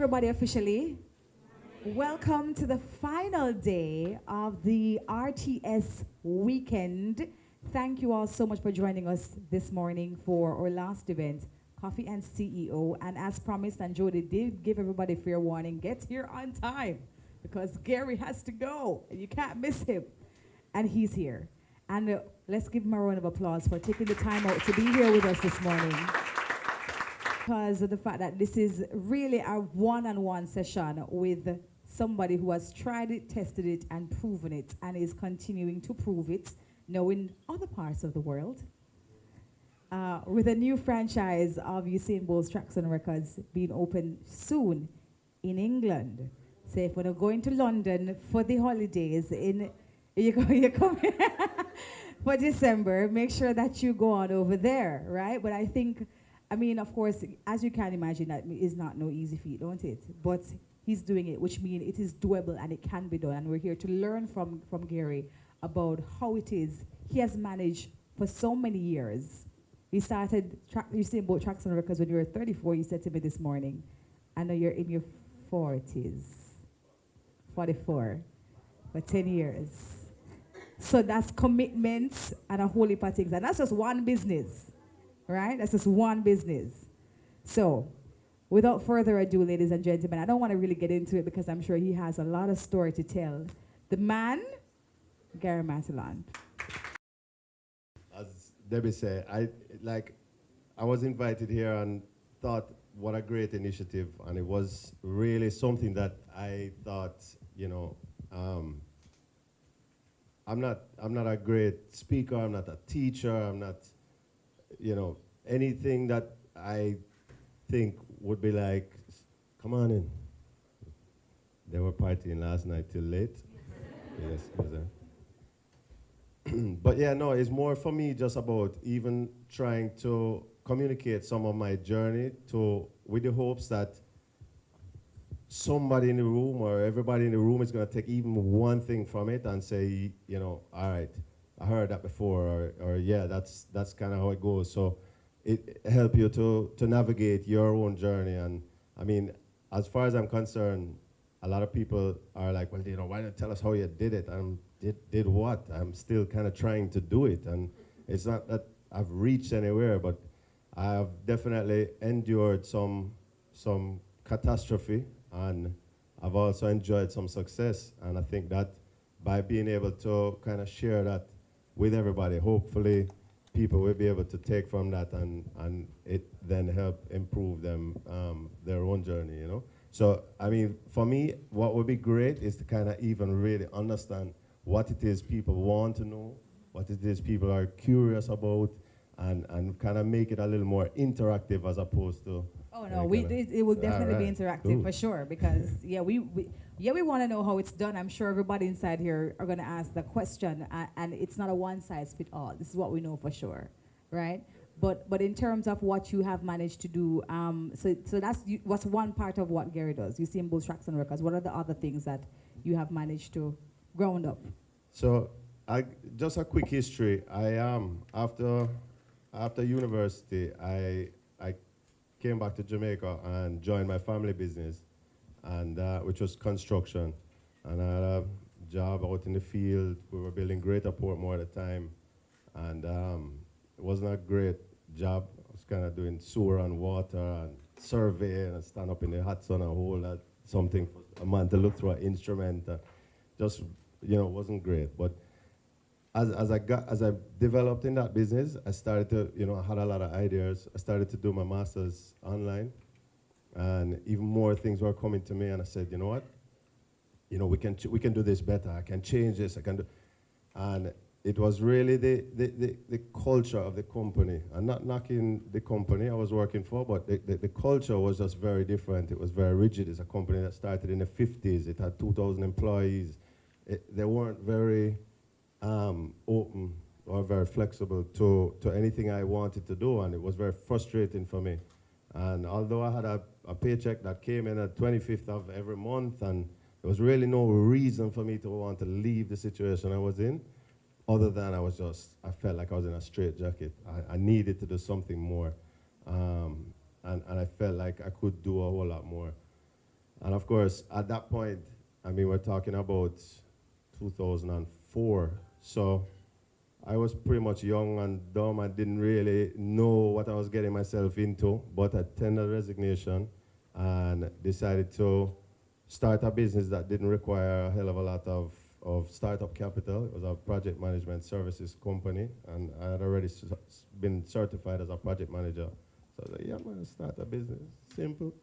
everybody officially. Welcome to the final day of the RTS Weekend. Thank you all so much for joining us this morning for our last event, Coffee and CEO. And as promised, and Jody did give everybody fair warning, get here on time because Gary has to go and you can't miss him. And he's here. And let's give him a round of applause for taking the time out to be here with us this morning. Because of the fact that this is really a one-on-one session with somebody who has tried it, tested it, and proven it, and is continuing to prove it now in other parts of the world. With a new franchise of Usain Bolt's Tracks and Records being open soon in England. So if you're going to London for the holidays, you come for December, make sure that you go on over there, right? But I mean, of course, as you can imagine, that is not no easy feat, don't it? But he's doing it, which means it is doable and it can be done. And we're here to learn from Gary about how it is he has managed for so many years. He started Usain Bolt Tracks and Records when you were 34, you said to me this morning. I know you're in your 40s, 44, for 10 years. So that's commitment and a whole heap of things. And that's just one business. Right? That's just one business. So, without further ado, ladies and gentlemen, I don't want to really get into it because I'm sure he has a lot of story to tell. The man, Gary Matalon. As Debbie said, I was invited here and thought, what a great initiative. And it was really something that I thought, I'm not a great speaker, I'm not a teacher, I'm not, anything that I think would be like, come on in. They were partying last night till late. Yes, but yeah, no, it's more for me just about even trying to communicate some of my journey with the hopes that somebody in the room or everybody in the room is going to take even one thing from it and say, all right, I heard that before, or yeah, that's kind of how it goes. So it help you to navigate your own journey. And I mean, as far as I'm concerned, a lot of people are like, well, why don't you tell us how you did it? Did what? I'm still kind of trying to do it. And it's not that I've reached anywhere, but I've definitely endured some catastrophe, and I've also enjoyed some success. And I think that by being able to kind of share that with everybody, hopefully people will be able to take from that and it then help improve them their own journey, So, I mean, for me, what would be great is to kind of even really understand what it is people want to know, what it is people are curious about, and kind of make it a little more interactive as opposed to... Oh, no, it will definitely be interactive for sure because, we want to know how it's done. I'm sure everybody inside here are going to ask the question, and it's not a one-size-fits-all. This is what we know for sure, right? But in terms of what you have managed to do, so that's what's one part of what Gary does. You see in both Tracks and Records. What are the other things that you have managed to ground up? So, just a quick history. After university, I came back to Jamaica and joined my family business, and which was construction. And I had a job out in the field. We were building Greater Portmore at the time, and it wasn't a great job. I was kind of doing sewer and water and survey and stand up in the hot sun and hold that something for a man to look through an instrument. Just wasn't great. But as I developed in that business, I started to, I had a lot of ideas. I started to do my master's online, and even more things were coming to me. And I said, you know what? We can do this better. I can change this. I can do, and it was really the culture of the company. I'm not knocking the company I was working for, but the culture was just very different. It was very rigid. It's a company that started in the 50s. It had 2,000 employees. They weren't very open or very flexible to anything I wanted to do, and it was very frustrating for me. And although I had a paycheck that came in at 25th of every month, and there was really no reason for me to want to leave the situation I was in, other than I felt like I was in a straitjacket. I needed to do something more, and I felt like I could do a whole lot more. And of course, at that point, I mean, we're talking about 2004. So I was pretty much young and dumb. I didn't really know what I was getting myself into, but I tendered resignation and decided to start a business that didn't require a hell of a lot of startup capital. It was a project management services company, and I had already been certified as a project manager. So I was like, yeah, man, start a business, simple.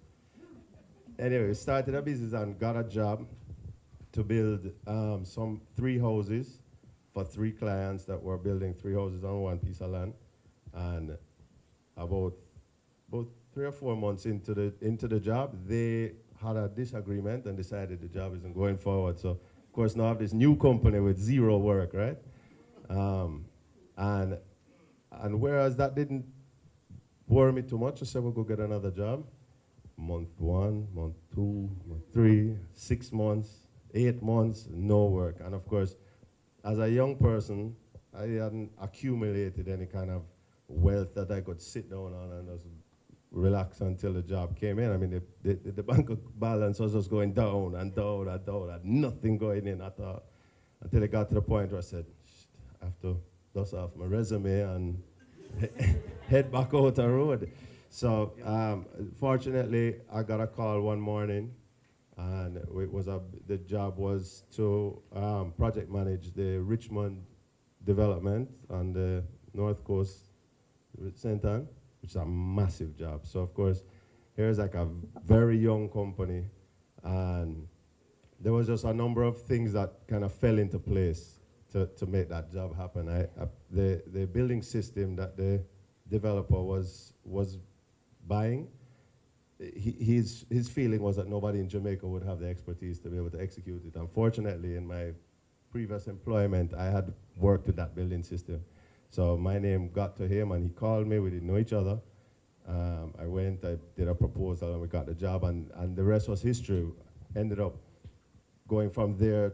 Anyway, we started a business and got a job to build some 3 houses for 3 clients that were building 3 houses on 1 piece of land. And about 3 or 4 months into the job, they had a disagreement and decided the job isn't going forward. So, of course, now I have this new company with 0 work, right? And whereas that didn't worry me too much, I said, we'll go get another job. Month 1, month 2, month 3, 6 months, 8 months, no work. And of course, as a young person, I hadn't accumulated any kind of wealth that I could sit down on and just relax until the job came in. I mean, the bank balance was just going down and down and down, and nothing going in at all. Until it got to the point where I said, I have to dust off my resume and head back out the road. So fortunately, I got a call one morning, and it was the job was to project manage the Richmond development on the North Coast, St. Ann, which is a massive job. So of course, here's like a very young company, and there was just a number of things that kind of fell into place to make that job happen. The building system that the developer was buying, his feeling was that nobody in Jamaica would have the expertise to be able to execute it. Unfortunately, in my previous employment, I had worked with that building system. So my name got to him, and he called me. We didn't know each other. I went, I did a proposal, and we got the job, and the rest was history. Ended up going from there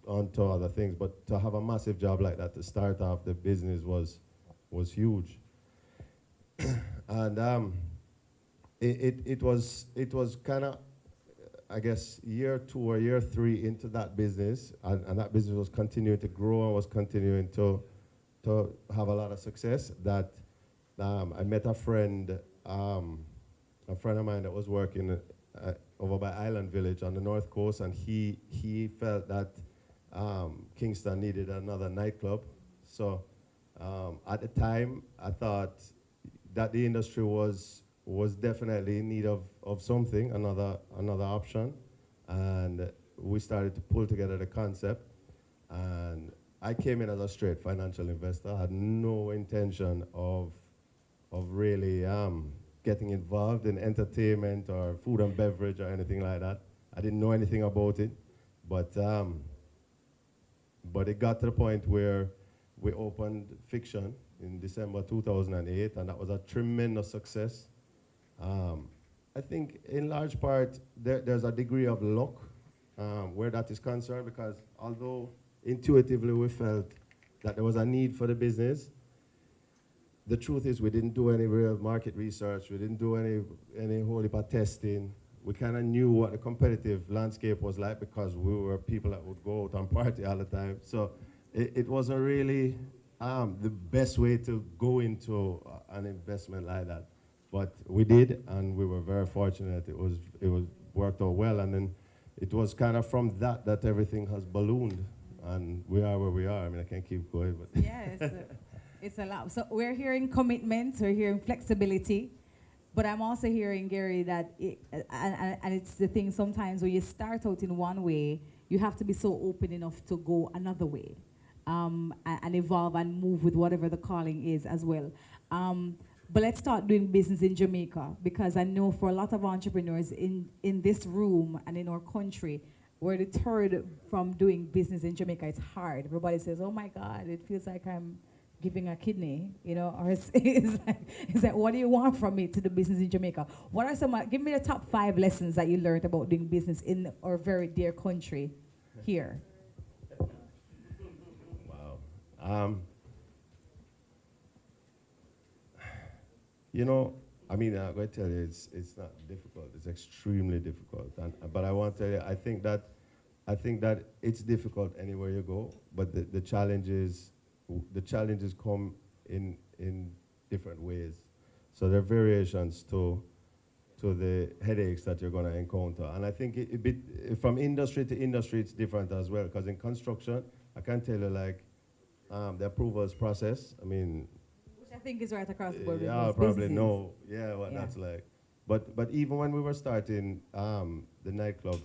on to other things. But to have a massive job like that to start off the business was huge. And it was kind of, I guess, year 2 or year 3 into that business, and that business was continuing to grow and was continuing to have a lot of success. That I met a friend of mine that was working over by Island Village on the North Coast, and he felt that Kingston needed another nightclub. So at the time, I thought that the industry was definitely in need of something, another option, and we started to pull together the concept. And I came in as a straight financial investor. I had no intention of really getting involved in entertainment or food and beverage or anything like that. I didn't know anything about it, but it got to the point where we opened Fiction in December 2008, and that was a tremendous success. I think in large part there's a degree of luck where that is concerned, because although intuitively we felt that there was a need for the business, the truth is we didn't do any real market research, we didn't do any whole heap of testing. We kind of knew what the competitive landscape was like because we were people that would go out and party all the time. So it wasn't really the best way to go into an investment like that. But we did, and we were very fortunate. It was worked out well, and then it was kind of from that everything has ballooned, and we are where we are. I mean, I can't keep going, but Yes, it's a lot. So we're hearing commitment, we're hearing flexibility, but I'm also hearing, Gary, that and it's the thing sometimes when you start out in one way, you have to be so open enough to go another way, and evolve and move with whatever the calling is as well. But let's start doing business in Jamaica, because I know for a lot of entrepreneurs in this room and in our country, we're deterred from doing business in Jamaica. It's hard. Everybody says, oh my God, it feels like I'm giving a kidney, you know, or it's like, what do you want from me to do business in Jamaica? What are some, give me the top 5 lessons that you learned about doing business in our very dear country here. Wow. You know, I mean, I'm going to tell you, it's not difficult. It's extremely difficult. But I want to tell you, I think that it's difficult anywhere you go. But the challenges come in different ways. So there are variations to the headaches that you're going to encounter. And I think from industry to industry, it's different as well. Because in construction, I can tell you, like, the approvals process, I mean, Which I think is right across the board with yeah, most probably businesses. know, what Yeah. that's like. But even when we were starting the nightclub,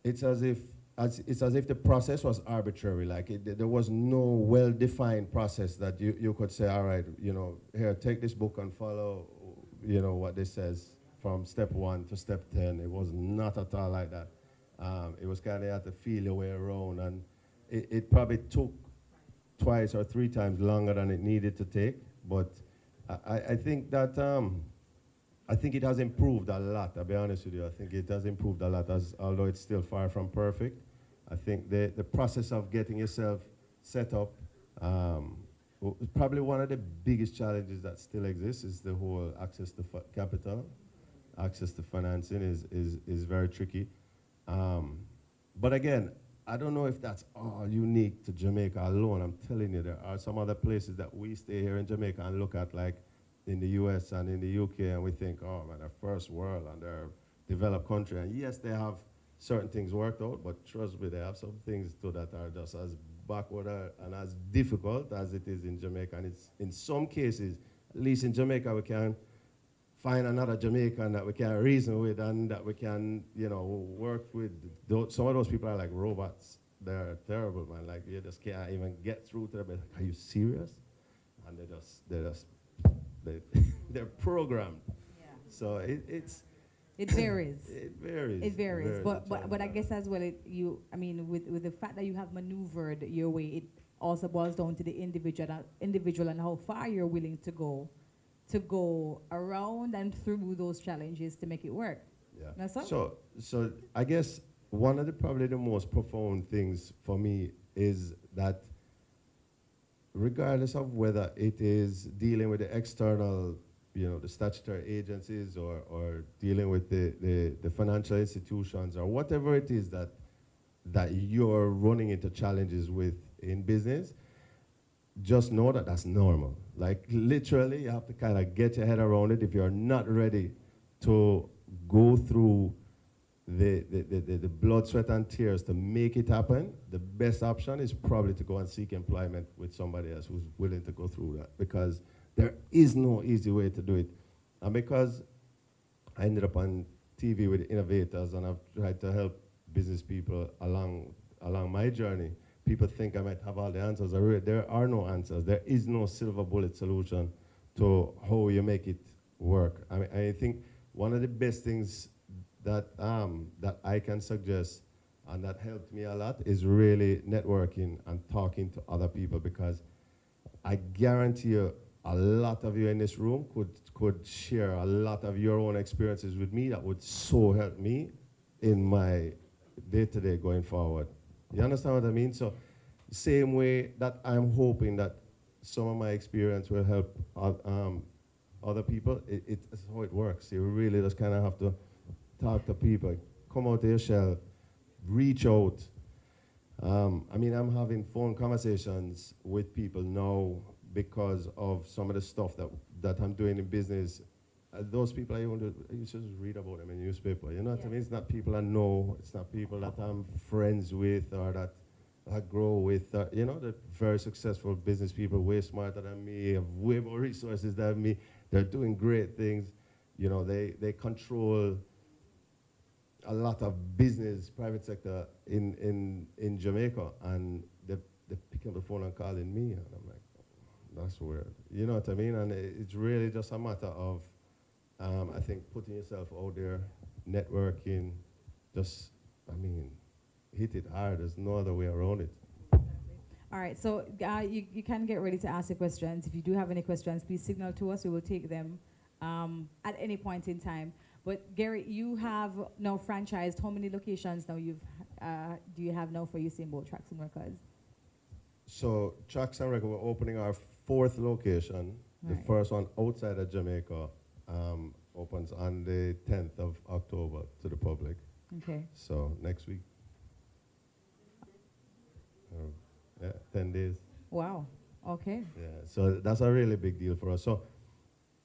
it's as if the process was arbitrary. Like there was no well-defined process that you could say, all right, here, take this book and follow, what this says from step 1 to step 10. It was not at all like that. It was kind of you had to feel your way around, and it probably took twice or 3 times longer than it needed to take. But I think that I think it has improved a lot. I'll be honest with you. I think it has improved a lot, although it's still far from perfect. I think the process of getting yourself set up, probably one of the biggest challenges that still exists is the whole access to capital, access to financing is very tricky. But again, I don't know if that's all unique to Jamaica alone. I'm telling you, there are some other places that we stay here in Jamaica and look at, like in the US and in the UK, and we think, oh man, they're first world and they're developed country. And yes, they have certain things worked out, but trust me, they have some things too that are just as backward and as difficult as it is in Jamaica. And it's in some cases, at least in Jamaica, we can find another Jamaican that we can reason with and that we can, work with. Some of those people are like robots. They're terrible, man. Like, you just can't even get through to them. Like, are you serious? And they're programmed. Yeah. So It varies. it varies. It varies, but I Challenge. guess as well, with the fact that you have maneuvered your way, it also boils down to the individual and how far you're willing to go around and through those challenges to make it work. Yeah. That's all. So I guess one of probably the most profound things for me is that regardless of whether it is dealing with the external, the statutory agencies or dealing with the financial institutions or whatever it is that you're running into challenges with in business, just know that that's normal. Like literally, you have to kind of get your head around it. If you're not ready to go through the blood, sweat, and tears to make it happen, the best option is probably to go and seek employment with somebody else who's willing to go through that, because there is no easy way to do it. And because I ended up on TV with innovators and I've tried to help business people along my journey, people think I might have all the answers. There are no answers. There is no silver bullet solution to how you make it work. I mean, I think one of the best things that I can suggest and that helped me a lot is really networking and talking to other people, because I guarantee you a lot of you in this room could share a lot of your own experiences with me that would so help me in my day-to-day going forward. You understand what I mean? So same way that I'm hoping that some of my experience will help other people, it's how it works. You really just kind of have to talk to people, come out of your shell, reach out. I mean, I'm having phone conversations with people now because of some of the stuff that I'm doing in business. Those people you just read about them in the newspaper. You know what I mean? It's not people I know. It's not people that I'm friends with or that I grow with. They're very successful business people, way smarter than me, have way more resources than me. They're doing great things. They control a lot of business, private sector in Jamaica, and they pick up the phone and calling me, and I'm like, that's weird. You know what I mean? And it's really just a matter of, I think, putting yourself out there, networking, hit it hard. There's no other way around it. All right, so you can get ready to ask your questions. If you do have any questions, please signal to us. We will take them at any point in time. But Gary, you have now franchised. How many locations now do you have now for Usain Bolt Tracks and Records? So Tracks and Records, we're opening our 4th location The first one outside of Jamaica opens on the 10th of October to the public. Okay. So next week. Yeah, 10 days. Wow. Okay. Yeah, so that's a really big deal for us. So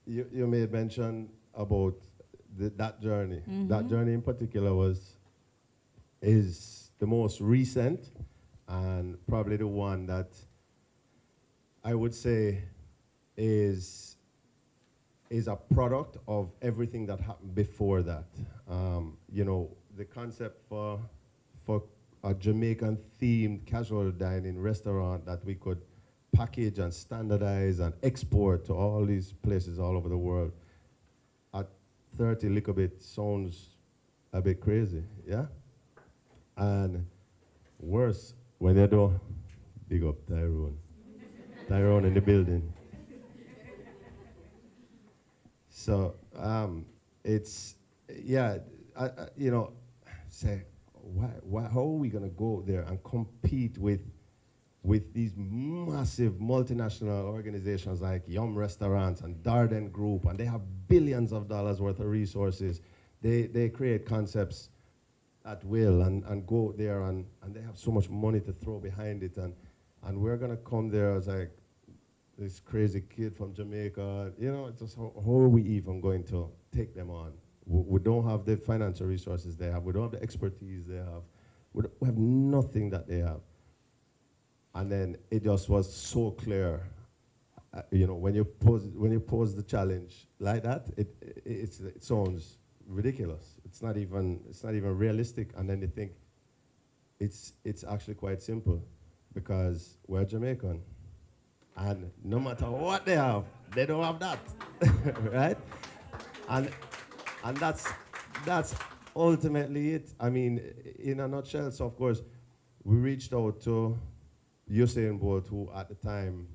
you made mention about that journey. Mm-hmm. That journey in particular is the most recent and probably the one that I would say is a product of everything that happened before that. You know, the concept for a Jamaican themed casual dining restaurant that we could package and standardize and export to all these places all over the world at 30 little bit sounds a bit crazy, yeah? And worse, when you do, big up Tyrone. Tyrone in the building. So it's, yeah, you know, say, how are we gonna go there and compete with these massive multinational organizations like Yum Restaurants and Darden Group, and they have billions of dollars worth of resources. They create concepts at will and go there and they have so much money to throw behind it, and we're gonna come there as like this crazy kid from Jamaica. You know, just how are we even going to take them on? We don't have the financial resources they have. We don't have the expertise they have. We have nothing that they have. And then it just was so clear, you know, when you pose the challenge like that, it sounds ridiculous. It's not even realistic. And then you think it's actually quite simple, because we're Jamaican, and no matter what they have, they don't have that, right? And that's ultimately it. I mean, in a nutshell. So of course, we reached out to Usain Bolt, who at the time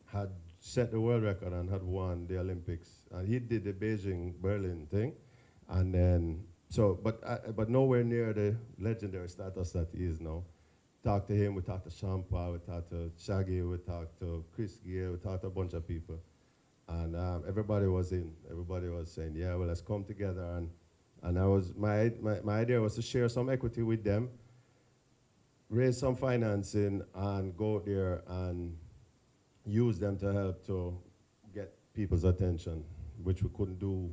had set the world record and had won the Olympics, and he did the Berlin thing, and then but nowhere near the legendary status that he is now. Talked to him, we talked to Shampa, we talked to Shaggy, we talked to Chris Gear, we talked to a bunch of people, and everybody was in. Everybody was saying, yeah, well, let's come together, and I was my idea was to share some equity with them, raise some financing, and go out there and use them to help to get people's attention, which we couldn't do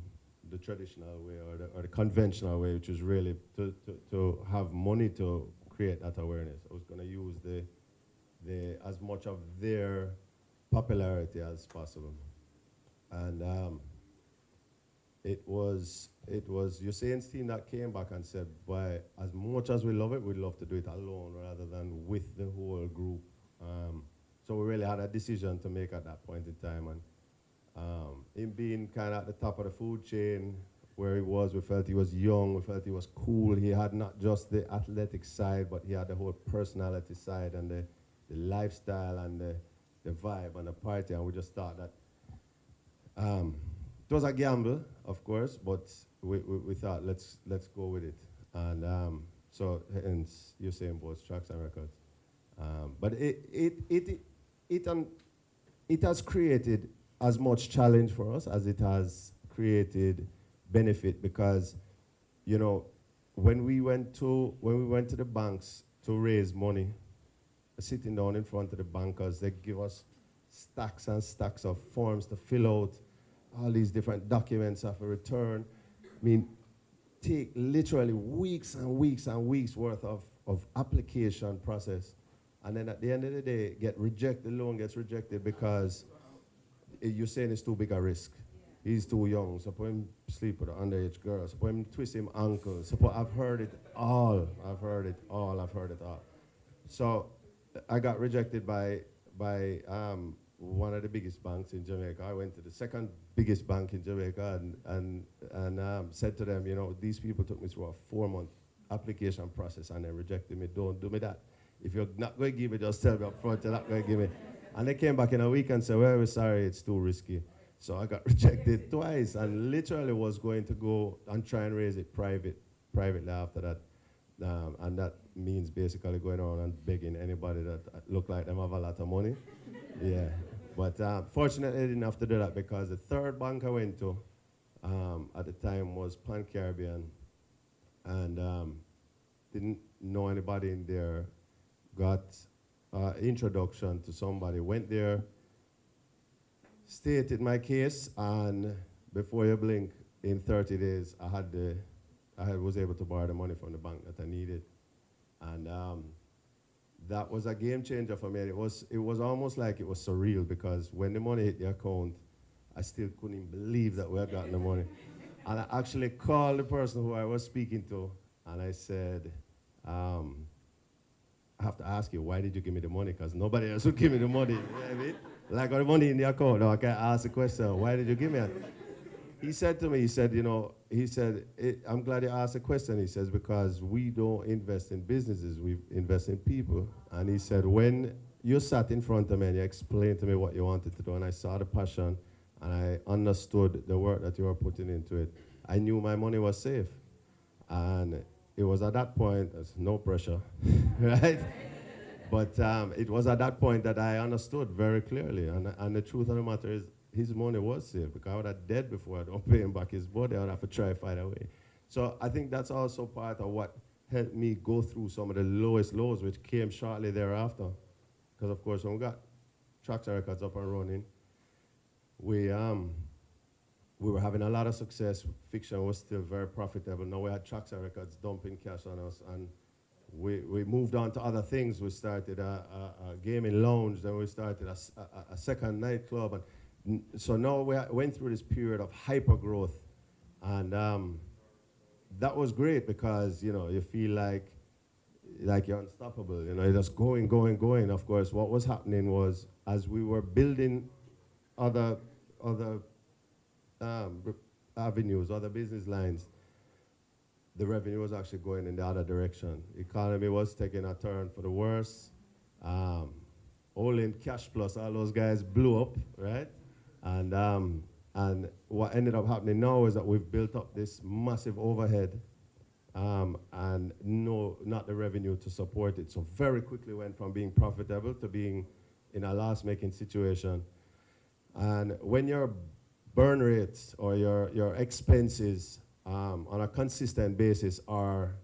the traditional way or the conventional way, which is really to have money to create that awareness. I was going to use the as much of their popularity as possible, and it was Usain's team that came back and said, "By as much as we love it, we'd love to do it alone rather than with the whole group." So we really had a decision to make at that point in time, and him being kind of at the top of the food chain where he was, we felt he was young, we felt he was cool. He had not just the athletic side, but he had the whole personality side and the lifestyle and the vibe and the party, and we just thought that it was a gamble, of course, but we thought let's go with it, and so hence Usain Bolt's Tracks and Records. But it has created as much challenge for us as it has created benefit, because, you know, when we went to the banks to raise money, sitting down in front of the bankers, they give us stacks and stacks of forms to fill out, all these different documents of a return. I mean, take literally weeks and weeks and weeks worth of application process. And then at the end of the day, the loan gets rejected because you're saying it's too big a risk. He's too young, so put him sleep with an underage girl, so put him twist him ankle, I've heard it all. So I got rejected by one of the biggest banks in Jamaica. I went to the second biggest bank in Jamaica and said to them, you know, these people took me through a 4-month application process and they rejected me. Don't do me that. If you're not going to give me, just tell me up front you're not going to give me. And they came back in a week and said, well, we're sorry, it's too risky. So I got rejected twice and literally was going to go and try and raise it privately after that. And that means basically going around and begging anybody that look like them have a lot of money. Yeah. But fortunately, I didn't have to do that because the third bank I went to at the time was Pan Caribbean, and didn't know anybody in there. Got introduction to somebody. Went there, stated my case, and before you blink, in 30 days, I was able to borrow the money from the bank that I needed, and that was a game changer for me. It was almost like it was surreal because when the money hit the account, I still couldn't even believe that we had gotten the money. And I actually called the person who I was speaking to, and I said, I have to ask you, why did you give me the money? Because nobody else would give me the money. You know what I mean? Like, got the money in the account. Now I can ask the question, why did you give me it? He said to me, he said, I'm glad you asked the question. He says, because we don't invest in businesses, we invest in people. And he said, when you sat in front of me and you explained to me what you wanted to do, and I saw the passion, and I understood the work that you were putting into it, I knew my money was safe. And it was at that point, there's no pressure, right? But it was at that point that I understood very clearly. And the truth of the matter is, his money was safe because I would have dead before I don't pay him back his body. I would have to try to find a way. So I think that's also part of what helped me go through some of the lowest lows, which came shortly thereafter. Because of course, when we got Traction Records up and running, we were having a lot of success. Fiction was still very profitable. Now we had Traction Records dumping cash on us, and we moved on to other things. We started a gaming lounge, then we started a second nightclub, and so now we went through this period of hyper growth, and that was great because you feel like you're unstoppable. You're just going. Of course, what was happening was as we were building other avenues, other business lines, the revenue was actually going in the other direction. The economy was taking a turn for the worse. All in Cash Plus, all those guys blew up, right? And what ended up happening now is that we've built up this massive overhead and not the revenue to support it. So very quickly went from being profitable to being in a loss-making situation. And when your burn rates or your expenses on a consistent basis are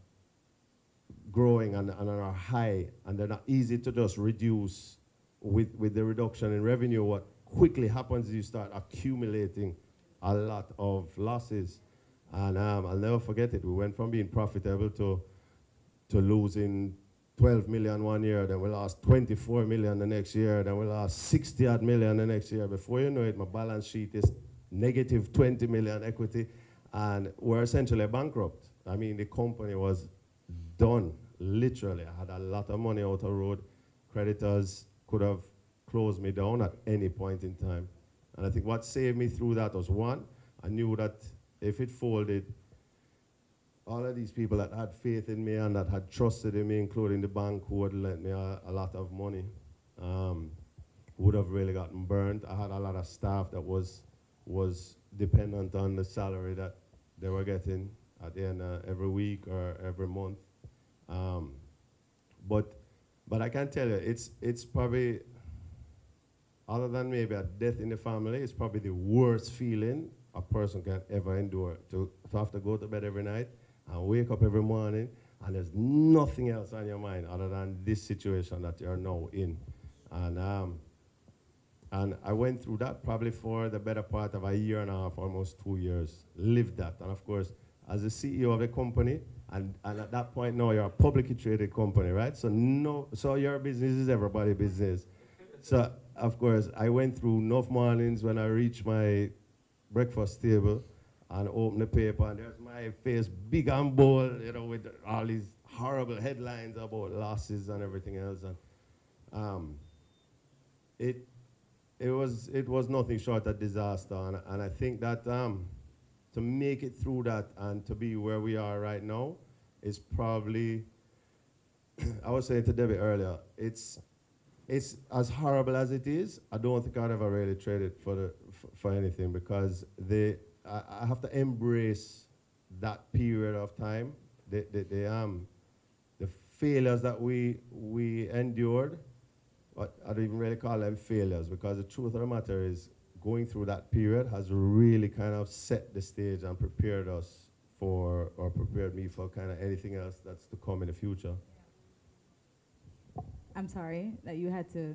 growing and are high, and they're not easy to just reduce with the reduction in revenue, what quickly happens is you start accumulating a lot of losses. And I'll never forget it. We went from being profitable to losing 12 million one year, then we lost 24 million the next year, then we lost 60 odd million the next year. Before you know it, my balance sheet is negative 20 million equity, and we're essentially bankrupt. I mean, the company was done, literally. I had a lot of money out of the road. Creditors could have closed me down at any point in time. And I think what saved me through that was, one, I knew that if it folded, all of these people that had faith in me and that had trusted in me, including the bank who had lent me a lot of money, would have really gotten burned. I had a lot of staff that was dependent on the salary that they were getting at the end of every week or every month. But I can tell you, it's probably, other than maybe a death in the family, it's probably the worst feeling a person can ever endure, to have to go to bed every night and wake up every morning and there's nothing else on your mind other than this situation that you're now in. And I went through that probably for the better part of a year and a half, almost 2 years, lived that. And of course, as the CEO of the company, and at that point now you're a publicly traded company, right? So your business is everybody's business. So of course, I went through enough mornings when I reached my breakfast table and opened the paper, and there's my face big and bold, with all these horrible headlines about losses and everything else. And it was nothing short of disaster. And I think that to make it through that and to be where we are right now is probably, I was saying to Debbie earlier, it's as horrible as it is. I don't think I'd ever really trade it for anything, because I have to embrace that period of time, the failures that we endured, but I don't even really call them failures, because the truth of the matter is going through that period has really kind of set the stage and prepared us for, or prepared me for kind of anything else that's to come in the future. I'm sorry that you had to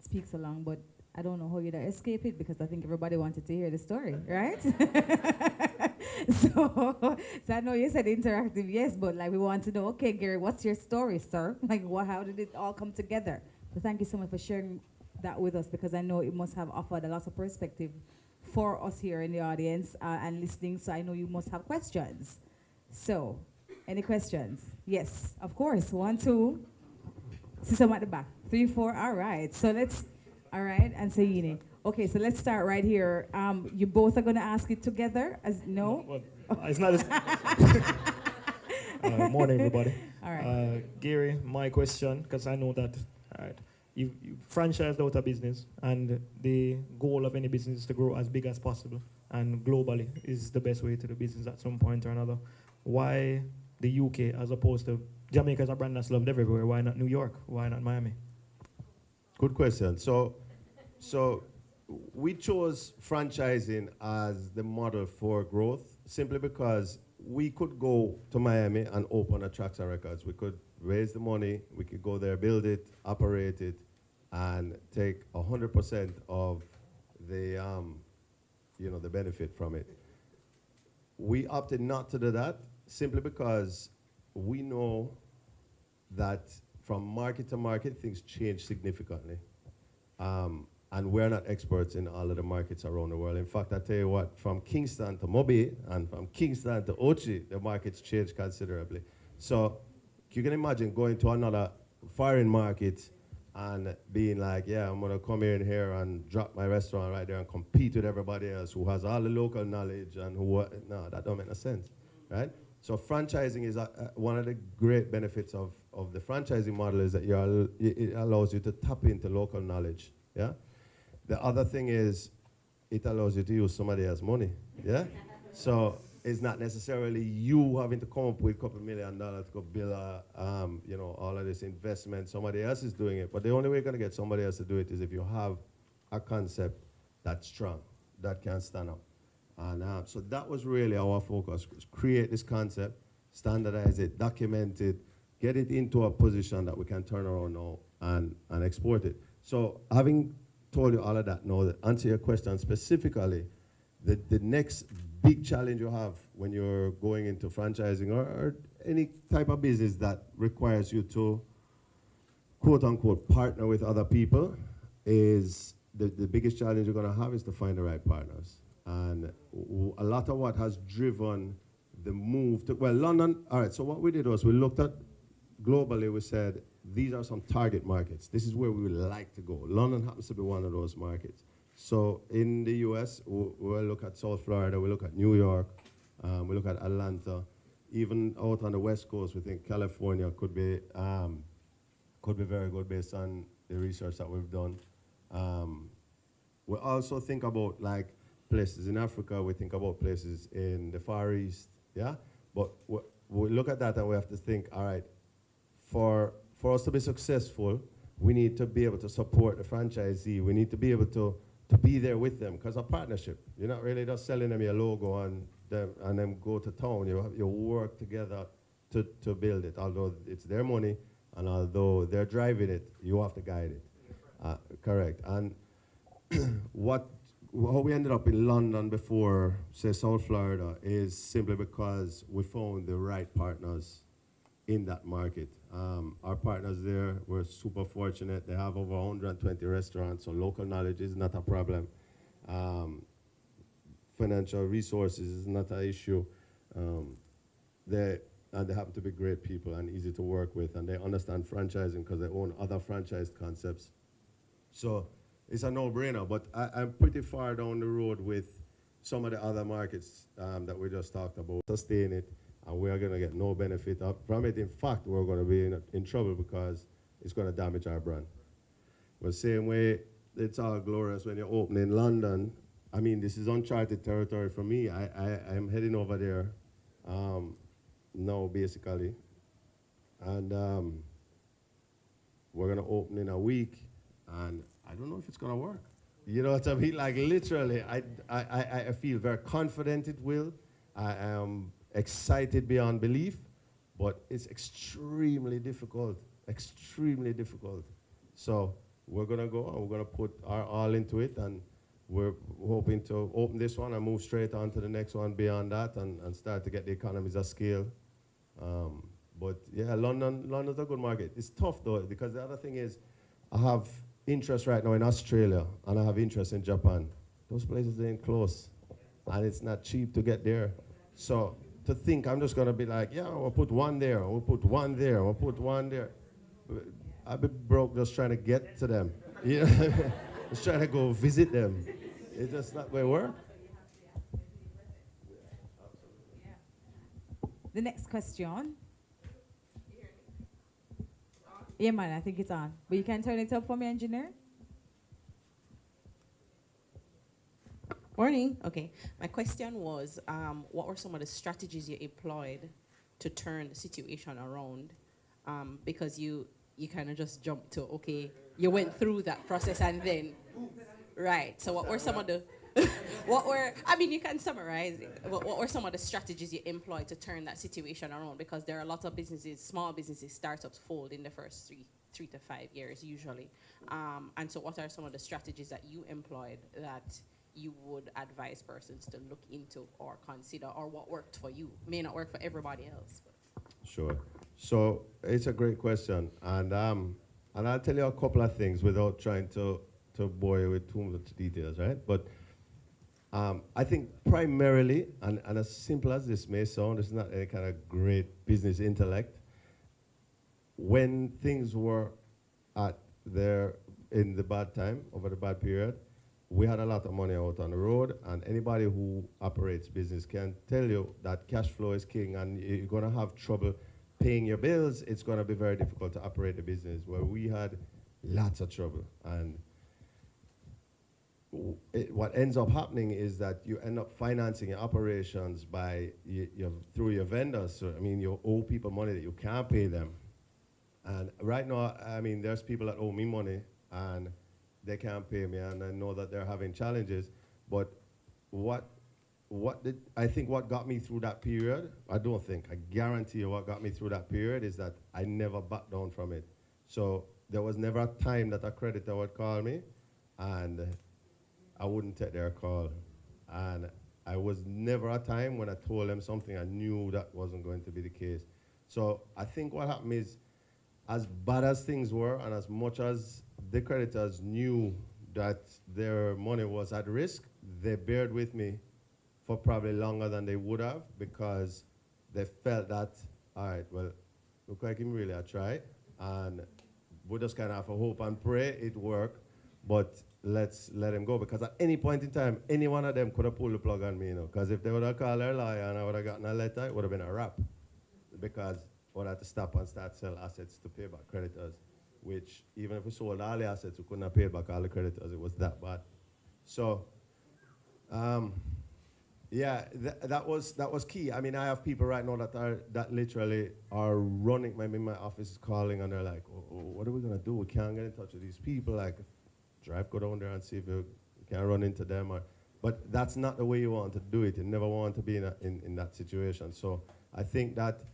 speak so long, but I don't know how you'd escape it, because I think everybody wanted to hear the story, right? so I know you said interactive, yes, but like we want to know, okay, Gary, what's your story, sir? Like, how did it all come together? So thank you so much for sharing that with us, because I know it must have offered a lot of perspective for us here in the audience and listening, so I know you must have questions. So, any questions? Yes, of course. 1, 2. System at the back. 3, 4. All right. So let's. All right. And Sayini. Okay. So let's start right here. You both are going to ask it together. As no. Well, it's not as. Morning, everybody. All right. Gary, my question, because I know that you franchised out a business, and the goal of any business is to grow as big as possible, and globally is the best way to do business at some point or another. Why the UK as opposed to Jamaica is a brand that's loved everywhere? Why not New York? Why not Miami? Good question. So we chose franchising as the model for growth simply because we could go to Miami and open a Traxa Records. We could raise the money, we could go there, build it, operate it, and take 100% of the, the benefit from it. We opted not to do that simply because we know that from market to market, things change significantly. And we're not experts in all of the markets around the world. In fact, I tell you what, from Kingston to Mobi and from Kingston to Ochi, the markets change considerably. So you can imagine going to another foreign market and being like, yeah, I'm gonna come in here and drop my restaurant right there and compete with everybody else who has all the local knowledge and no, that don't make no sense, right? So franchising is one of the great benefits of the franchising model is that it allows you to tap into local knowledge, yeah? The other thing is it allows you to use somebody else's money, yeah? So it's not necessarily you having to come up with a couple $1 million to go build all of this investment. Somebody else is doing it. But the only way you're going to get somebody else to do it is if you have a concept that's strong, that can stand up. And so that was really our focus, create this concept, standardize it, document it, get it into a position that we can turn around now and export it. So having told you all of that, now to answer your question specifically, the next big challenge you have when you're going into franchising or any type of business that requires you to, quote unquote, partner with other people is the biggest challenge you're going to have is to find the right partners. And a lot of what has driven the move to, well, London, all right, so what we did was we looked at globally, we said, these are some target markets. This is where we would like to go. London happens to be one of those markets. So in the US, we'll look at South Florida, we look at New York, we look at Atlanta. Even out on the West Coast, we think California could be very good based on the research that we've done. We also think about like places in Africa, we think about places in the Far East, yeah? But we look at that and we have to think, all right, for us to be successful, we need to be able to support the franchisee. We need to be able to be there with them, because a partnership, you're not really just selling them your logo and them go to town. You work together to build it. Although it's their money and although they're driving it, you have to guide it. Correct. And how we ended up in London before, say, South Florida, is simply because we found the right partners in that market. Our partners there were super fortunate. They have over 120 restaurants, so local knowledge is not a problem. Financial resources is not an issue. They happen to be great people and easy to work with, and they understand franchising because they own other franchise concepts. So it's a no-brainer, but I'm pretty far down the road with some of the other markets that we just talked about. Sustain it, and we are going to get no benefit from it. In fact, we're going to be in trouble because it's going to damage our brand. But same way, it's all glorious when you open in London. I mean, this is uncharted territory for me. I'm heading over there now, basically. And we're going to open in a week. and I don't know if it's gonna work. You know what I mean? Like literally, I feel very confident it will. I am excited beyond belief, but it's extremely difficult, extremely difficult. So we're gonna go and we're gonna put our all into it, and we're hoping to open this one and move straight on to the next one beyond that, and start to get the economies of scale. But yeah, London's a good market. It's tough though, because the other thing is, I have interest right now in Australia, and I have interest in Japan. Those places ain't close, and it's not cheap to get there. So to think I'm just gonna be like, yeah, we'll put one there, we'll put one there, we'll put one there. I'd be broke just trying to get to them. You know, just trying to go visit them. It's just not going to work. The next question. Yeah, man, I think it's on. But you can turn it up for me, engineer. Morning. Okay. My question was, what were some of the strategies you employed to turn the situation around? Because you kind of just jumped to, okay, you went through that process and then, right. So what were some of the, you can summarize it. What were some of the strategies you employed to turn that situation around? Because there are a lot of businesses, small businesses, startups fold in the first three to 5 years usually. And so what are some of the strategies that you employed that you would advise persons to look into or consider, or what worked for you? May not work for everybody else. But. Sure. So it's a great question, and I'll tell you a couple of things without trying to bore you with too much details, right? But I think primarily, and as simple as this may sound, it's not any kind of great business intellect. When things were in the bad time, over the bad period, we had a lot of money out on the road, and anybody who operates business can tell you that cash flow is king, and you're gonna have trouble paying your bills. It's gonna be very difficult to operate a business, where we had lots of trouble. And what ends up happening is that you end up financing your operations by through your vendors. So, I mean, you owe people money that you can't pay them. And right now, I mean, there's people that owe me money, and they can't pay me, and I know that they're having challenges. But I think what got me through that period, I guarantee you what got me through that period is that I never backed down from it. So there was never a time that a creditor would call me, and I wouldn't take their call. And I was never a time when I told them something I knew that wasn't going to be the case. So I think what happened is, as bad as things were, and as much as the creditors knew that their money was at risk, they bared with me for probably longer than they would have, because they felt that, all right, well, look like him really a try, and we just kind of have a hope and pray it work, but let's let him go. Because at any point in time, any one of them could have pulled the plug on me, because if they would have called their lawyer and I would have gotten a letter, it would have been a wrap, because we would have to stop and start sell assets to pay back creditors, which even if we sold all the assets, we couldn't have paid back all the creditors. It was that bad. So, yeah, that was key. I mean, I have people right now that literally are running. Maybe my office is calling, and they're like, "What are we gonna do? We can't get in touch with these people. Like, go down there and see if you can run into them." But that's not the way you want to do it. You never want to be in that situation. So I think that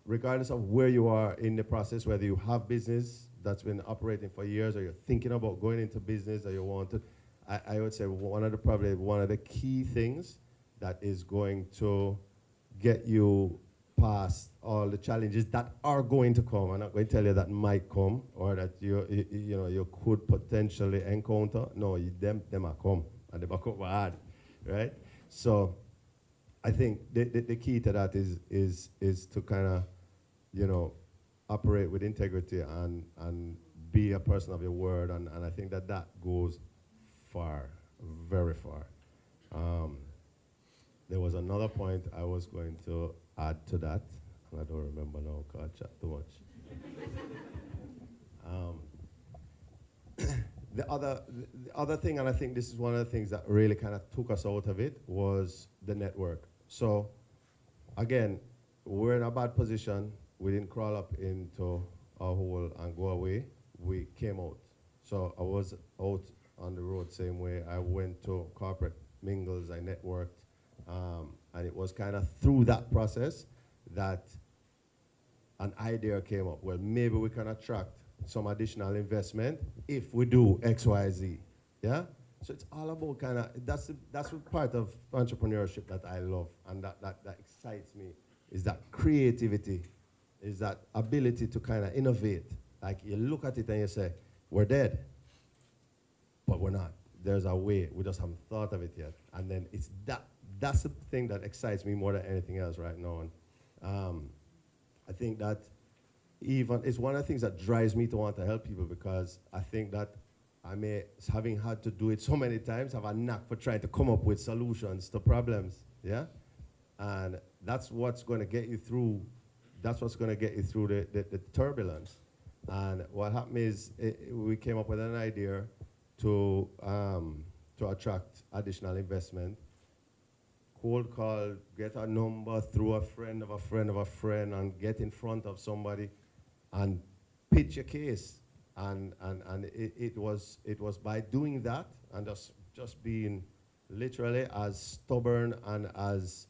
regardless of where you are in the process, whether you have business that's been operating for years, or you're thinking about going into business, or you want to, I would say one of the key things that is going to get you past all the challenges that are going to come. I'm not going to tell you that might come, or that you could potentially encounter. No, them are come, and they are come hard, right? So I think the key to that is to kind of, operate with integrity and be a person of your word, and I think that goes far, very far. There was another point I was going to add to that, and I don't remember now because I chat too much. The other thing, and I think this is one of the things that really kind of took us out of it, was the network. So, again, we're in a bad position. We didn't crawl up into our hole and go away. We came out. So I was out on the road same way. I went to corporate mingles, I networked, and it was kind of through that process that an idea came up. Well, maybe we can attract some additional investment if we do X, Y, Z. Yeah? So it's all about kind of, that's the part of entrepreneurship that I love and that excites me, is that creativity, is that ability to kind of innovate. Like you look at it and you say, we're dead, but we're not. There's a way, we just haven't thought of it yet. And then it's that's the thing that excites me more than anything else right now. And I think that even, it's one of the things that drives me to want to help people, because I think that I may, having had to do it so many times, have a knack for trying to come up with solutions to problems, yeah? And that's what's going to get you through, that's what's going to get you through the turbulence. And what happened is, we came up with an idea to attract additional investment. Cold call, get a number through a friend of a friend of a friend, and get in front of somebody and pitch a case. And it was by doing that and just being literally as stubborn and as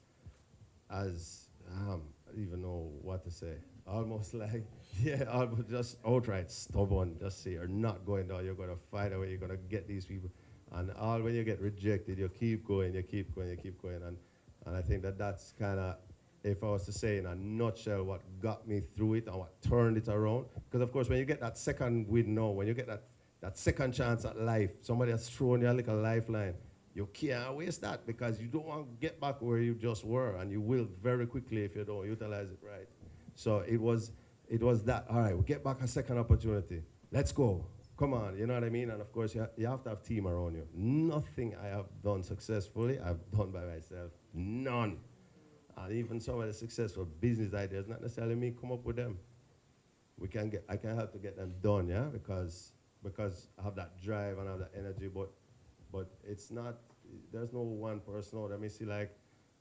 I don't even know what to say, almost like, yeah, almost just outright stubborn. Just say you're not going down, you're going to find a way, you're going to get these people. And all when you get rejected, you keep going, you keep going, you keep going. And I think that that's kind of, if I was to say in a nutshell, what got me through it and what turned it around. Because of course, when you get that second win now, when you get that second chance at life, somebody has thrown you a little lifeline, you can't waste that, because you don't want to get back where you just were, and you will very quickly if you don't utilize it right. So it was that, all right, we get back a second opportunity. Let's go. Come on, you know what I mean? And of course, you have to have team around you. Nothing I have done successfully, I've done by myself. None. And even some of the successful business ideas, not necessarily me come up with them. I can help to get them done, yeah? Because I have that drive and I have that energy, but it's not, there's no one person out there. I mean, see like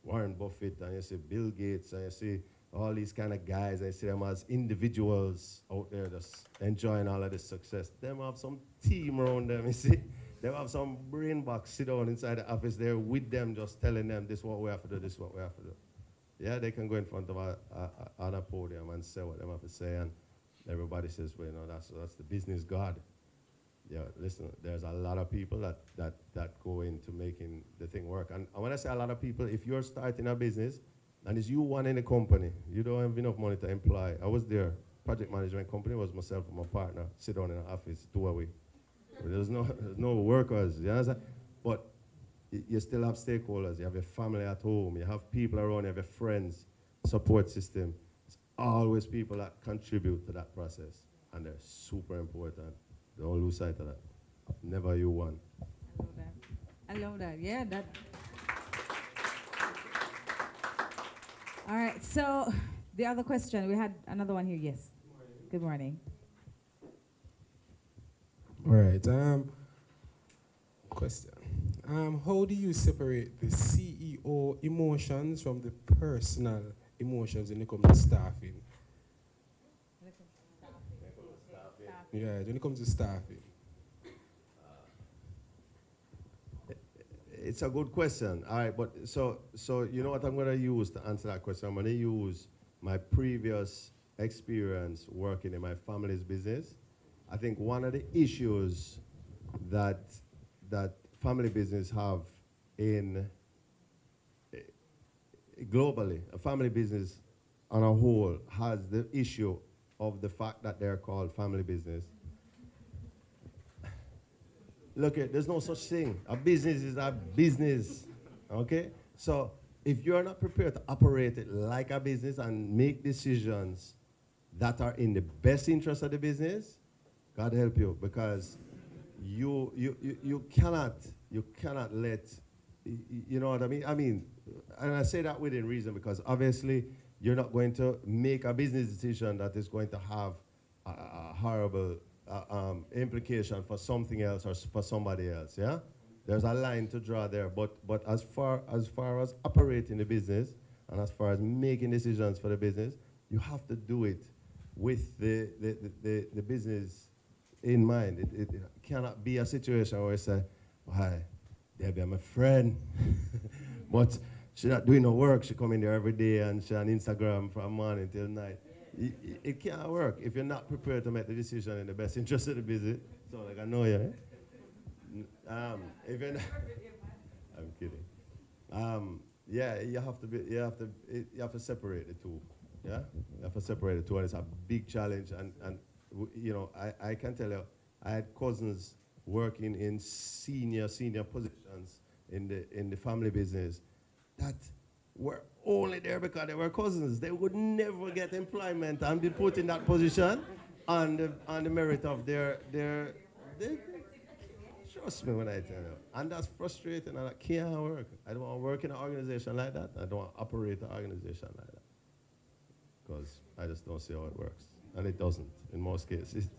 Warren Buffett, and you see Bill Gates, and you see all these kind of guys, and you see them as individuals out there just enjoying all of this success. Them have some team around them, you see? They have some brain box sit down inside the office there with them, just telling them this is what we have to do, this is what we have to do. Yeah, they can go in front of on a podium and say what they have to say, and everybody says, well, you know, that's the business god. Yeah, listen, there's a lot of people that go into making the thing work. And when I say a lot of people, if you're starting a business and it's you one in a company, you don't have enough money to employ. I was there, project management company was myself and my partner, sit down in an office, 2 away. There's no workers, you understand? But you still have stakeholders, you have your family at home, you have people around, you have your friends, support system. It's always people that contribute to that process, and they're super important. Don't lose sight of that. Never you one. I love that. I love that. Yeah, that. All right, so the other question, we had another one here, yes. Good morning. All right, question. How do you separate the CEO emotions from the personal emotions when it comes to staffing? Yeah, when it comes to staffing. It's a good question. All right, but so you know what I'm going to use to answer that question? I'm going to use my previous experience working in my family's business. I think one of the issues that family business have in globally, a family business on a whole has the issue of the fact that they're called family business. Look, there's no such thing. A business is a business, okay? So if you're not prepared to operate it like a business and make decisions that are in the best interest of the business, God help you, because you cannot let, you know what I mean? I mean, and I say that within reason, because obviously you're not going to make a business decision that is going to have a horrible implication for something else or for somebody else, yeah? There's a line to draw there, but as far as operating the business and as far as making decisions for the business, you have to do it with the business in mind. It cannot be a situation where you say, "Hi, Debbie, I'm a friend," but she not doing no work. She come in there every day and she on Instagram from morning till night. It can't work if you're not prepared to make the decision in the best interest of the business. So like I know you. If you're not, I'm kidding. Yeah, you have to separate the two. Yeah, you have to separate the two, and it's a big challenge. And you know, I can tell you, I had cousins working in senior positions in the family business that were only there because they were cousins. They would never get employment and be put in that position on the merit of their trust me when I tell you. And that's frustrating and that can't work. I don't want to work in an organization like that. I don't want to operate an organization like that. Because I just don't see how it works. And it doesn't in most cases.